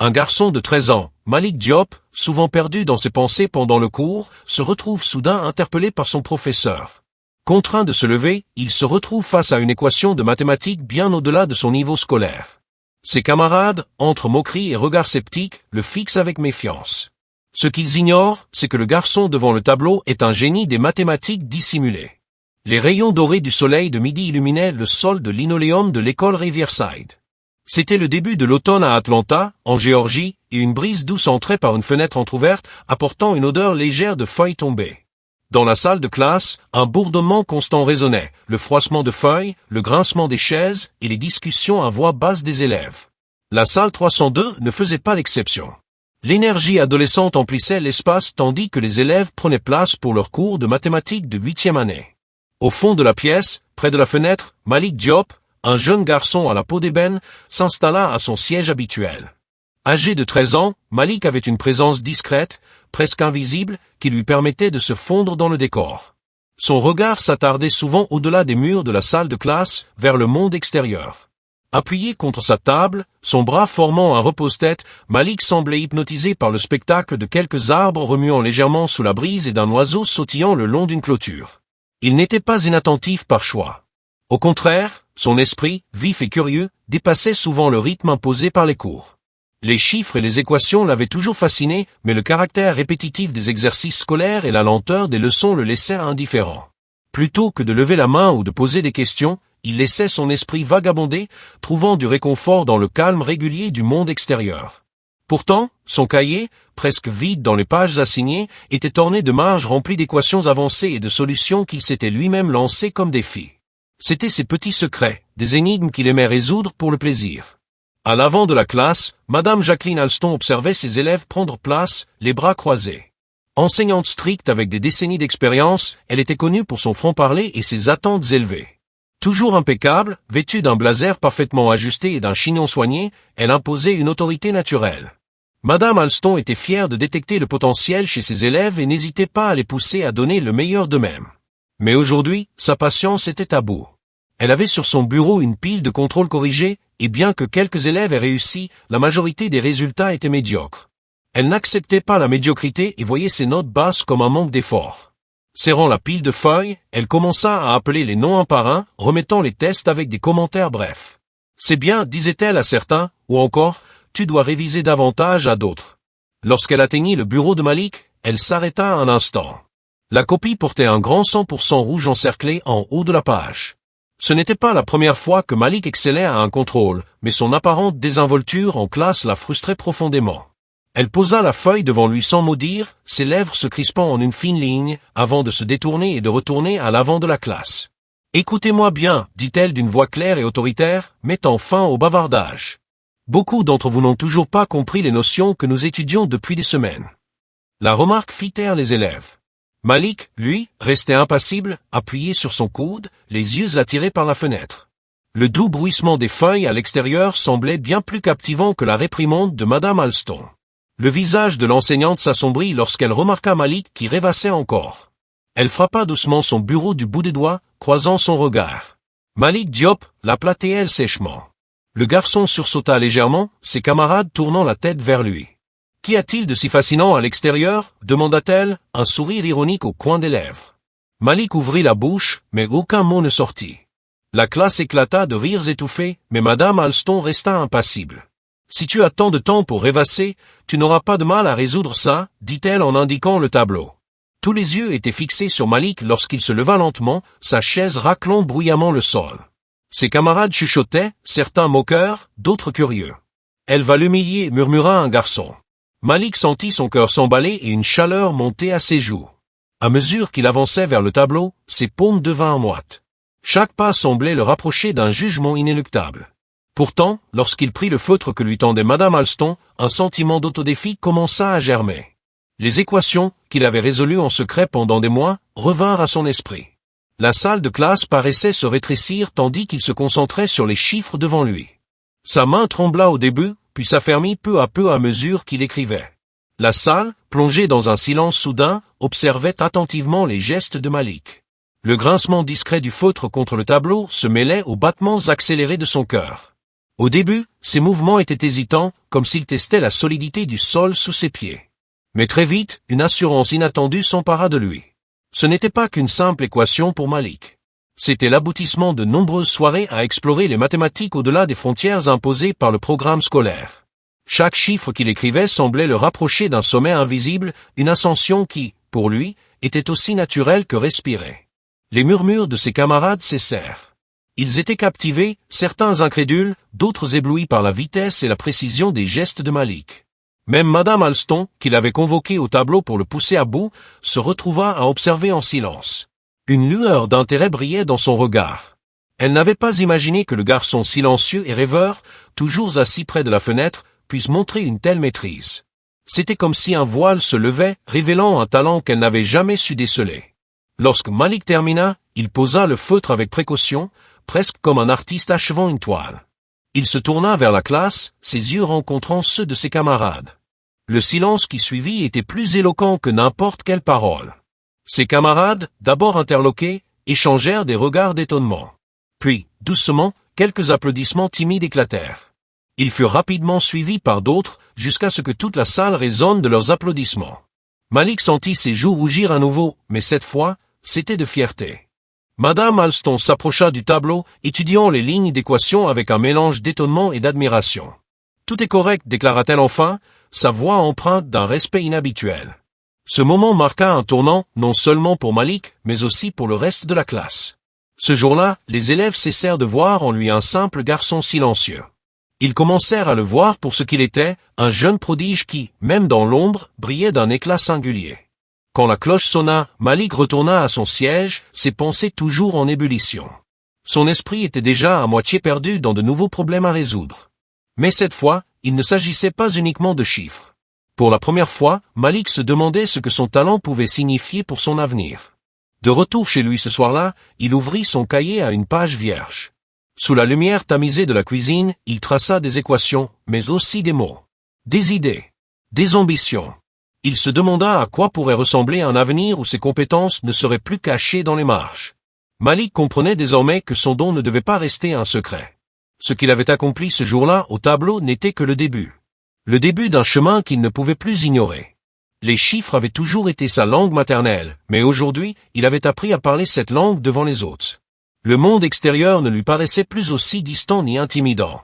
Un garçon de 13 ans, Malik Diop, souvent perdu dans ses pensées pendant le cours, se retrouve soudain interpellé par son professeur. Contraint de se lever, il se retrouve face à une équation de mathématiques bien au-delà de son niveau scolaire. Ses camarades, entre moquerie et regards sceptiques, le fixent avec méfiance. Ce qu'ils ignorent, c'est que le garçon devant le tableau est un génie des mathématiques dissimulées. Les rayons dorés du soleil de midi illuminaient le sol de linoléum de l'école Riverside. C'était le début de l'automne à Atlanta, en Géorgie, et une brise douce entrait par une fenêtre entr'ouverte, apportant une odeur légère de feuilles tombées. Dans la salle de classe, un bourdonnement constant résonnait, le froissement de feuilles, le grincement des chaises et les discussions à voix basse des élèves. La salle 302 ne faisait pas l'exception. L'énergie adolescente emplissait l'espace tandis que les élèves prenaient place pour leur cours de mathématiques de 8e année. Au fond de la pièce, près de la fenêtre, Malik Diop, un jeune garçon à la peau d'ébène, s'installa à son siège habituel. Âgé de 13 ans, Malik avait une présence discrète, presque invisible, qui lui permettait de se fondre dans le décor. Son regard s'attardait souvent au-delà des murs de la salle de classe, vers le monde extérieur. Appuyé contre sa table, son bras formant un repose-tête, Malik semblait hypnotisé par le spectacle de quelques arbres remuant légèrement sous la brise et d'un oiseau sautillant le long d'une clôture. Il n'était pas inattentif par choix. Au contraire, son esprit, vif et curieux, dépassait souvent le rythme imposé par les cours. Les chiffres et les équations l'avaient toujours fasciné, mais le caractère répétitif des exercices scolaires et la lenteur des leçons le laissaient indifférent. Plutôt que de lever la main ou de poser des questions, il laissait son esprit vagabonder, trouvant du réconfort dans le calme régulier du monde extérieur. Pourtant, son cahier, presque vide dans les pages assignées, était orné de marges remplies d'équations avancées et de solutions qu'il s'était lui-même lancées comme défis. C'étaient ses petits secrets, des énigmes qu'il aimait résoudre pour le plaisir. À l'avant de la classe, Madame Jacqueline Alston observait ses élèves prendre place, les bras croisés. Enseignante stricte avec des décennies d'expérience, elle était connue pour son franc-parler et ses attentes élevées. Toujours impeccable, vêtue d'un blazer parfaitement ajusté et d'un chignon soigné, elle imposait une autorité naturelle. Madame Alston était fière de détecter le potentiel chez ses élèves et n'hésitait pas à les pousser à donner le meilleur d'eux-mêmes. Mais aujourd'hui, sa patience était à bout. Elle avait sur son bureau une pile de contrôles corrigés, et bien que quelques élèves aient réussi, la majorité des résultats étaient médiocres. Elle n'acceptait pas la médiocrité et voyait ses notes basses comme un manque d'effort. Serrant la pile de feuilles, elle commença à appeler les noms un par un, remettant les tests avec des commentaires brefs. « C'est bien, disait-elle à certains, ou encore, tu dois réviser davantage à d'autres. » Lorsqu'elle atteignit le bureau de Malik, elle s'arrêta un instant. La copie portait un grand 100% rouge encerclé en haut de la page. Ce n'était pas la première fois que Malik excellait à un contrôle, mais son apparente désinvolture en classe la frustrait profondément. Elle posa la feuille devant lui sans mot dire, ses lèvres se crispant en une fine ligne, avant de se détourner et de retourner à l'avant de la classe. « Écoutez-moi bien, dit-elle d'une voix claire et autoritaire, mettant fin au bavardage. Beaucoup d'entre vous n'ont toujours pas compris les notions que nous étudions depuis des semaines. » La remarque fit taire les élèves. Malik, lui, restait impassible, appuyé sur son coude, les yeux attirés par la fenêtre. Le doux bruissement des feuilles à l'extérieur semblait bien plus captivant que la réprimande de Madame Alston. Le visage de l'enseignante s'assombrit lorsqu'elle remarqua Malik qui rêvassait encore. Elle frappa doucement son bureau du bout des doigts, croisant son regard. Malik Diop, l'appela-t-elle sèchement. Le garçon sursauta légèrement, ses camarades tournant la tête vers lui. « Qu'y a-t-il de si fascinant à l'extérieur » demanda-t-elle, un sourire ironique au coin des lèvres. Malik ouvrit la bouche, mais aucun mot ne sortit. La classe éclata de rires étouffés, mais Madame Alston resta impassible. « Si tu as tant de temps pour rêvasser, tu n'auras pas de mal à résoudre ça, dit-elle en indiquant le tableau. » Tous les yeux étaient fixés sur Malik lorsqu'il se leva lentement, sa chaise raclant bruyamment le sol. Ses camarades chuchotaient, certains moqueurs, d'autres curieux. « Elle va l'humilier, murmura un garçon. Malik sentit son cœur s'emballer et une chaleur monter à ses joues. À mesure qu'il avançait vers le tableau, ses paumes devinrent moites. Chaque pas semblait le rapprocher d'un jugement inéluctable. Pourtant, lorsqu'il prit le feutre que lui tendait Madame Alston, un sentiment d'autodéfi commença à germer. Les équations, qu'il avait résolues en secret pendant des mois, revinrent à son esprit. La salle de classe paraissait se rétrécir tandis qu'il se concentrait sur les chiffres devant lui. Sa main trembla au début, puis s'affermit peu à peu à mesure qu'il écrivait. La salle, plongée dans un silence soudain, observait attentivement les gestes de Malik. Le grincement discret du feutre contre le tableau se mêlait aux battements accélérés de son cœur. Au début, ses mouvements étaient hésitants, comme s'il testait la solidité du sol sous ses pieds. Mais très vite, une assurance inattendue s'empara de lui. Ce n'était pas qu'une simple équation pour Malik. C'était l'aboutissement de nombreuses soirées à explorer les mathématiques au-delà des frontières imposées par le programme scolaire. Chaque chiffre qu'il écrivait semblait le rapprocher d'un sommet invisible, une ascension qui, pour lui, était aussi naturelle que respirée. Les murmures de ses camarades cessèrent. Ils étaient captivés, certains incrédules, d'autres éblouis par la vitesse et la précision des gestes de Malik. Même Madame Alston, qui l'avait convoqué au tableau pour le pousser à bout, se retrouva à observer en silence. Une lueur d'intérêt brillait dans son regard. Elle n'avait pas imaginé que le garçon silencieux et rêveur, toujours assis près de la fenêtre, puisse montrer une telle maîtrise. C'était comme si un voile se levait, révélant un talent qu'elle n'avait jamais su déceler. Lorsque Malik termina, il posa le feutre avec précaution, presque comme un artiste achevant une toile. Il se tourna vers la classe, ses yeux rencontrant ceux de ses camarades. Le silence qui suivit était plus éloquent que n'importe quelle parole. Ses camarades, d'abord interloqués, échangèrent des regards d'étonnement. Puis, doucement, quelques applaudissements timides éclatèrent. Ils furent rapidement suivis par d'autres, jusqu'à ce que toute la salle résonne de leurs applaudissements. Malik sentit ses joues rougir à nouveau, mais cette fois, c'était de fierté. Madame Alston s'approcha du tableau, étudiant les lignes d'équation avec un mélange d'étonnement et d'admiration. « Tout est correct », déclara-t-elle enfin, sa voix empreinte d'un respect inhabituel. Ce moment marqua un tournant, non seulement pour Malik, mais aussi pour le reste de la classe. Ce jour-là, les élèves cessèrent de voir en lui un simple garçon silencieux. Ils commencèrent à le voir pour ce qu'il était, un jeune prodige qui, même dans l'ombre, brillait d'un éclat singulier. Quand la cloche sonna, Malik retourna à son siège, ses pensées toujours en ébullition. Son esprit était déjà à moitié perdu dans de nouveaux problèmes à résoudre. Mais cette fois, il ne s'agissait pas uniquement de chiffres. Pour la première fois, Malik se demandait ce que son talent pouvait signifier pour son avenir. De retour chez lui ce soir-là, il ouvrit son cahier à une page vierge. Sous la lumière tamisée de la cuisine, il traça des équations, mais aussi des mots. Des idées. Des ambitions. Il se demanda à quoi pourrait ressembler un avenir où ses compétences ne seraient plus cachées dans les marges. Malik comprenait désormais que son don ne devait pas rester un secret. Ce qu'il avait accompli ce jour-là au tableau n'était que le début. Le début d'un chemin qu'il ne pouvait plus ignorer. Les chiffres avaient toujours été sa langue maternelle, mais aujourd'hui, il avait appris à parler cette langue devant les autres. Le monde extérieur ne lui paraissait plus aussi distant ni intimidant.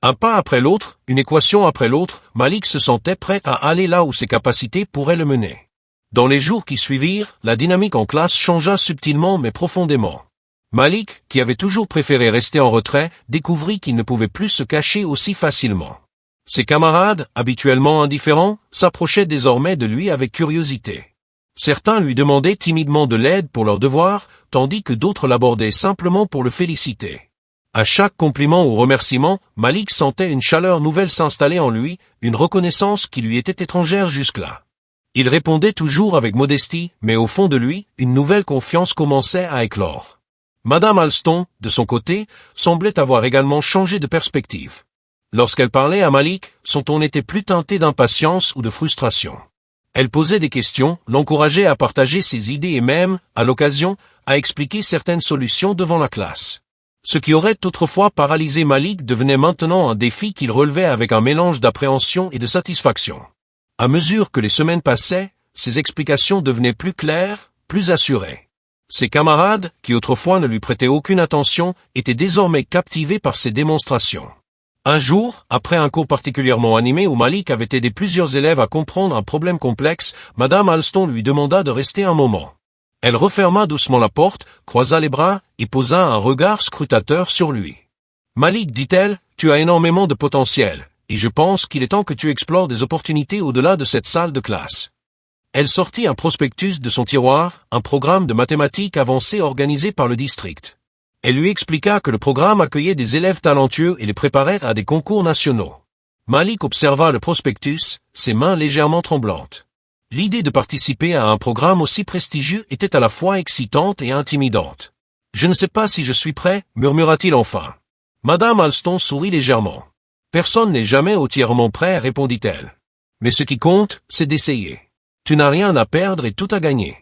Un pas après l'autre, une équation après l'autre, Malik se sentait prêt à aller là où ses capacités pourraient le mener. Dans les jours qui suivirent, la dynamique en classe changea subtilement mais profondément. Malik, qui avait toujours préféré rester en retrait, découvrit qu'il ne pouvait plus se cacher aussi facilement. Ses camarades, habituellement indifférents, s'approchaient désormais de lui avec curiosité. Certains lui demandaient timidement de l'aide pour leurs devoirs, tandis que d'autres l'abordaient simplement pour le féliciter. À chaque compliment ou remerciement, Malik sentait une chaleur nouvelle s'installer en lui, une reconnaissance qui lui était étrangère jusque-là. Il répondait toujours avec modestie, mais au fond de lui, une nouvelle confiance commençait à éclore. Madame Alston, de son côté, semblait avoir également changé de perspective. Lorsqu'elle parlait à Malik, son ton n'était plus teinté d'impatience ou de frustration. Elle posait des questions, l'encourageait à partager ses idées et même, à l'occasion, à expliquer certaines solutions devant la classe. Ce qui aurait autrefois paralysé Malik devenait maintenant un défi qu'il relevait avec un mélange d'appréhension et de satisfaction. À mesure que les semaines passaient, ses explications devenaient plus claires, plus assurées. Ses camarades, qui autrefois ne lui prêtaient aucune attention, étaient désormais captivés par ses démonstrations. Un jour, après un cours particulièrement animé où Malik avait aidé plusieurs élèves à comprendre un problème complexe, Madame Alston lui demanda de rester un moment. Elle referma doucement la porte, croisa les bras et posa un regard scrutateur sur lui. « Malik, dit-elle, tu as énormément de potentiel, et je pense qu'il est temps que tu explores des opportunités au-delà de cette salle de classe. » Elle sortit un prospectus de son tiroir, un programme de mathématiques avancées organisé par le district. Elle lui expliqua que le programme accueillait des élèves talentueux et les préparait à des concours nationaux. Malik observa le prospectus, ses mains légèrement tremblantes. L'idée de participer à un programme aussi prestigieux était à la fois excitante et intimidante. « Je ne sais pas si je suis prêt, » murmura-t-il enfin. Madame Alston sourit légèrement. « Personne n'est jamais entièrement prêt, » répondit-elle. « Mais ce qui compte, c'est d'essayer. Tu n'as rien à perdre et tout à gagner. »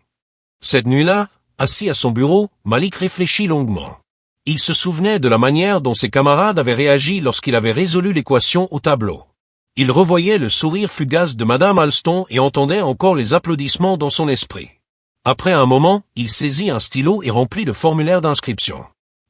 Cette nuit-là, assis à son bureau, Malik réfléchit longuement. Il se souvenait de la manière dont ses camarades avaient réagi lorsqu'il avait résolu l'équation au tableau. Il revoyait le sourire fugace de Madame Alston et entendait encore les applaudissements dans son esprit. Après un moment, il saisit un stylo et remplit le formulaire d'inscription.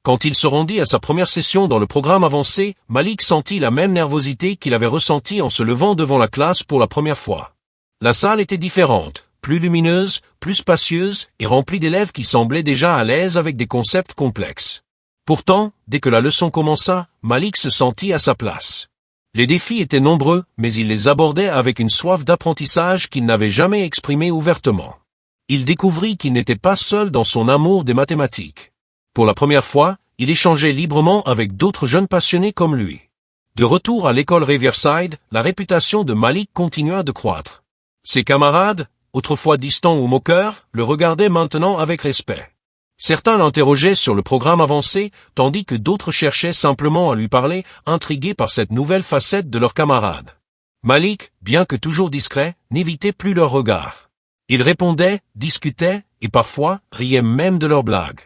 Quand il se rendit à sa première session dans le programme avancé, Malik sentit la même nervosité qu'il avait ressentie en se levant devant la classe pour la première fois. La salle était différente, plus lumineuse, plus spacieuse et remplie d'élèves qui semblaient déjà à l'aise avec des concepts complexes. Pourtant, dès que la leçon commença, Malik se sentit à sa place. Les défis étaient nombreux, mais il les abordait avec une soif d'apprentissage qu'il n'avait jamais exprimée ouvertement. Il découvrit qu'il n'était pas seul dans son amour des mathématiques. Pour la première fois, il échangeait librement avec d'autres jeunes passionnés comme lui. De retour à l'école Riverside, la réputation de Malik continua de croître. Ses camarades, autrefois distants ou moqueurs, le regardaient maintenant avec respect. Certains l'interrogeaient sur le programme avancé, tandis que d'autres cherchaient simplement à lui parler, intrigués par cette nouvelle facette de leurs camarades. Malik, bien que toujours discret, n'évitait plus leurs regards. Il répondait, discutait, et parfois, riait même de leurs blagues.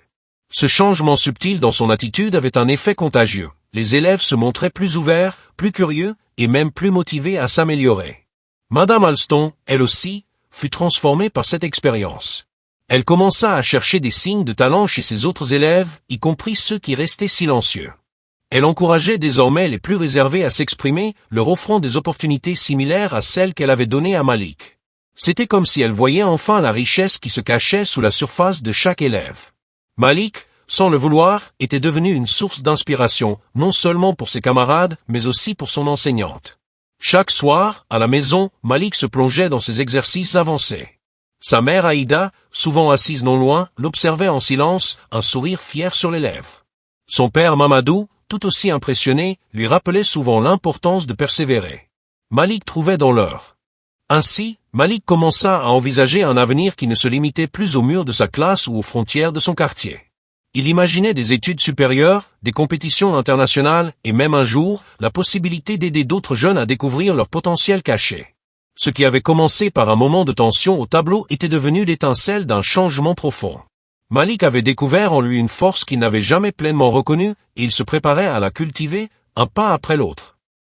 Ce changement subtil dans son attitude avait un effet contagieux. Les élèves se montraient plus ouverts, plus curieux, et même plus motivés à s'améliorer. Madame Alston, elle aussi, fut transformée par cette expérience. Elle commença à chercher des signes de talent chez ses autres élèves, y compris ceux qui restaient silencieux. Elle encourageait désormais les plus réservés à s'exprimer, leur offrant des opportunités similaires à celles qu'elle avait données à Malik. C'était comme si elle voyait enfin la richesse qui se cachait sous la surface de chaque élève. Malik, sans le vouloir, était devenu une source d'inspiration, non seulement pour ses camarades, mais aussi pour son enseignante. Chaque soir, à la maison, Malik se plongeait dans ses exercices avancés. Sa mère Aïda, souvent assise non loin, l'observait en silence, un sourire fier sur les lèvres. Son père Mamadou, tout aussi impressionné, lui rappelait souvent l'importance de persévérer. Malik trouvait dans l'heure. Ainsi, Malik commença à envisager un avenir qui ne se limitait plus aux murs de sa classe ou aux frontières de son quartier. Il imaginait des études supérieures, des compétitions internationales et même un jour, la possibilité d'aider d'autres jeunes à découvrir leur potentiel caché. Ce qui avait commencé par un moment de tension au tableau était devenu l'étincelle d'un changement profond. Malik avait découvert en lui une force qu'il n'avait jamais pleinement reconnue, et il se préparait à la cultiver, un pas après l'autre.